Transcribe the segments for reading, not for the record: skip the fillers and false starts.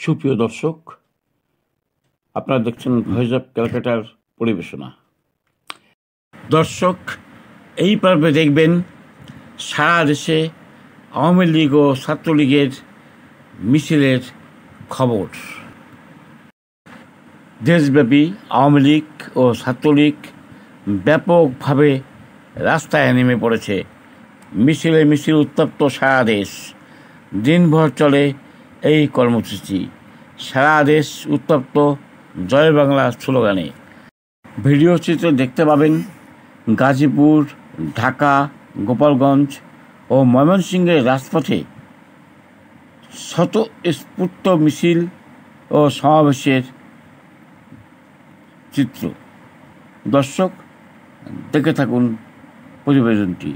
সুপ্রিয় দর্শক, আপনারা দেখছেন ভয়েস অফ ক্যালকাটার পরিবেশনা। দর্শক, এই পর্বে দেখবেন সারা দেশে আওয়ামী লীগ ও ছাত্রলীগের মিছিলের খবর। দেশব্যাপী আওয়ামী লীগ ও ছাত্রলীগ ব্যাপকভাবে রাস্তায় নেমে পড়েছে। মিছিল উত্তপ্ত সারা দেশ। দিনভর চলে এই কর্মসূচি। সারা দেশ উত্তপ্ত জয় বাংলা স্লোগানে। ভিডিও চিত্রে দেখতে পাবেন গাজীপুর, ঢাকা, গোপালগঞ্জ ও ময়মনসিংহের রাজপথে স্বতঃস্ফূর্ত মিছিল ও সমাবেশের চিত্র। দর্শক, দেখে থাকুন প্রতিবেদনটি।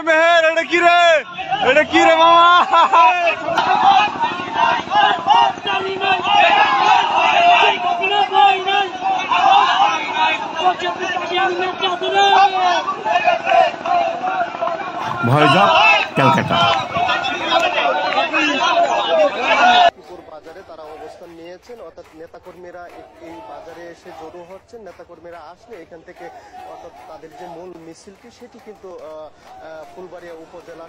মেহের, এটা কি রে মামা? Voice of Calcutta. বাজারে তারা অবস্থান নিয়েছেন, অর্থাৎ নেতাকর্মীরা এই বাজারে এসে জড়ো হচ্ছেন। নেতাকর্মীরা আসলে এখান থেকে অর্থাৎ তাদের যে মূল মিছিলটি সেটি কিন্তু ফুলবাড়িয়া উপজেলা